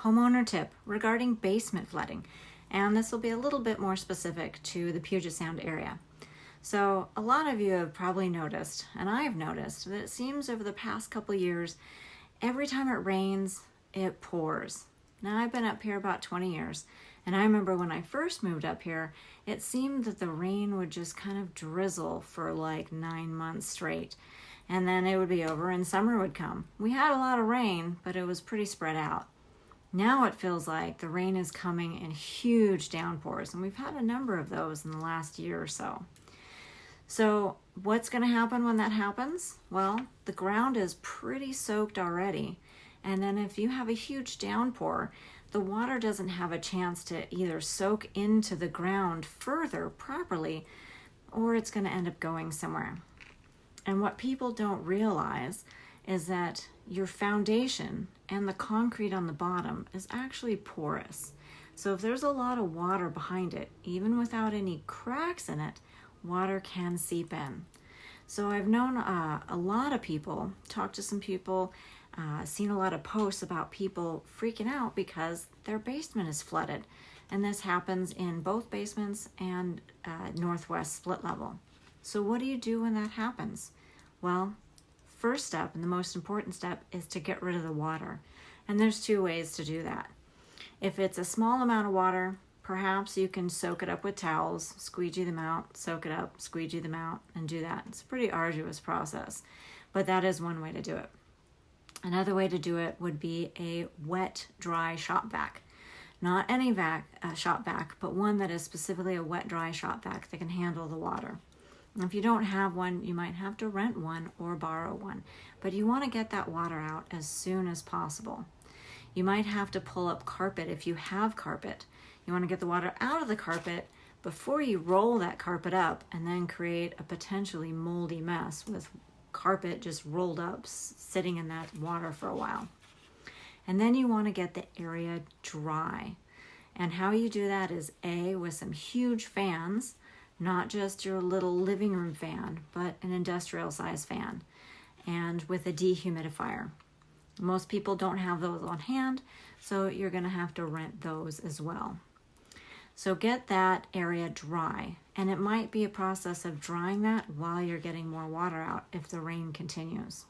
homeowner tip regarding basement flooding, and this will be a little bit more specific to the Puget Sound area. So a lot of you have probably noticed, and I've noticed, that it seems over the past couple years, every time it rains, it pours. Now I've been up here about 20 years, and I remember when I first moved up here, it seemed that the rain would just kind of drizzle for like 9 months straight, and then it would be over and summer would come. We had a lot of rain, but it was pretty spread out. Now it feels like the rain is coming in huge downpours, and we've had a number of those in the last year or so. So what's going to happen when that happens? Well, the ground is pretty soaked already, and then if you have a huge downpour, the water doesn't have a chance to either soak into the ground further properly, or it's going to end up going somewhere. And what people don't realize is that your foundation and the concrete on the bottom is actually porous. So if there's a lot of water behind it, even without any cracks in it, water can seep in. So I've known a lot of people, talked to some people, seen a lot of posts about people freaking out because their basement is flooded. And this happens in both basements and northwest split level. So what do you do when that happens? Well, first step and the most important step is to get rid of the water. And there's two ways to do that. If it's a small amount of water, perhaps you can soak it up with towels, squeegee them out, soak it up, squeegee them out, and do that. It's a pretty arduous process, but that is one way to do it. Another way to do it would be a wet, dry shop vac. Not any shop vac, but one that is specifically a wet, dry shop vac that can handle the water. And if you don't have one, you might have to rent one or borrow one, but you want to get that water out as soon as possible. You might have to pull up carpet if you have carpet. You want to get the water out of the carpet before you roll that carpet up and then create a potentially moldy mess with carpet just rolled up, sitting in that water for a while. And then you want to get the area dry. And how you do that is with some huge fans, not just your little living room fan, but an industrial size fan, and with a dehumidifier. Most people don't have those on hand, so you're going to have to rent those as well. So get that area dry, and it might be a process of drying that while you're getting more water out if the rain continues.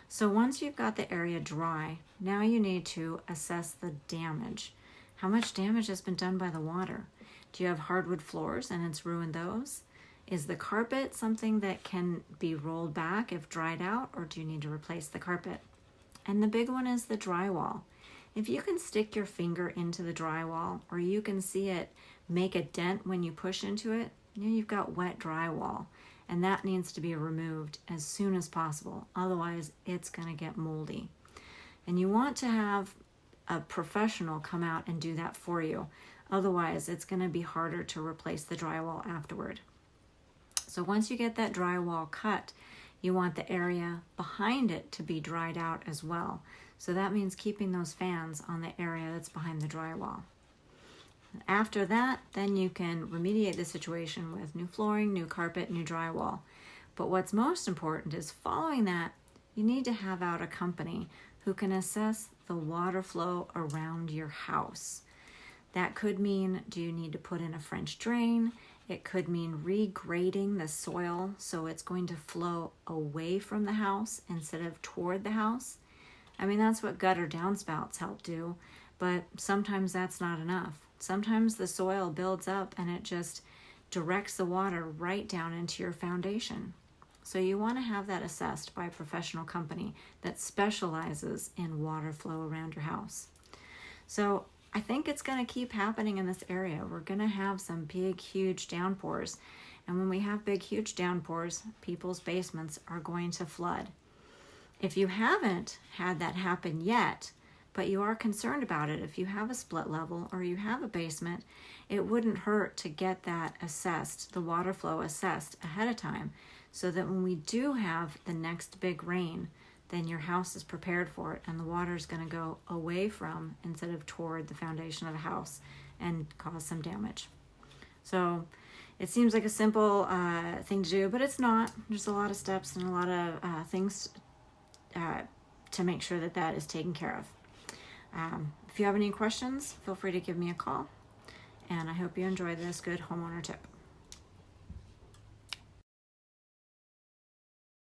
So once you've got the area dry, now you need to assess the damage. How much damage has been done by the water? Do you have hardwood floors and it's ruined those? Is the carpet something that can be rolled back if dried out, or do you need to replace the carpet? And the big one is the drywall. If you can stick your finger into the drywall, or you can see it make a dent when you push into it, you've got wet drywall, and that needs to be removed as soon as possible. Otherwise, it's going to get moldy. And you want to have a professional come out and do that for you. Otherwise, it's going to be harder to replace the drywall afterward. So once you get that drywall cut, you want the area behind it to be dried out as well. So that means keeping those fans on the area that's behind the drywall. After that, then you can remediate the situation with new flooring, new carpet, new drywall. But what's most important is following that, you need to have out a company who can assess the water flow around your house. That could mean, do you need to put in a French drain? It could mean regrading the soil so it's going to flow away from the house instead of toward the house. I mean, that's what gutter downspouts help do, but sometimes that's not enough. Sometimes the soil builds up and it just directs the water right down into your foundation. So you want to have that assessed by a professional company that specializes in water flow around your house. So I think it's going to keep happening in this area. We're going to have some big, huge downpours. And when we have big, huge downpours, people's basements are going to flood. If you haven't had that happen yet, but you are concerned about it, if you have a split level or you have a basement, it wouldn't hurt to get that assessed, the water flow assessed ahead of time, so that when we do have the next big rain, then your house is prepared for it and the water is going to go away from instead of toward the foundation of the house and cause some damage. So it seems like a simple thing to do, but it's not. There's a lot of steps and a lot of things to make sure that that is taken care of. If you have any questions, feel free to give me a call. And I hope you enjoy this good homeowner tip.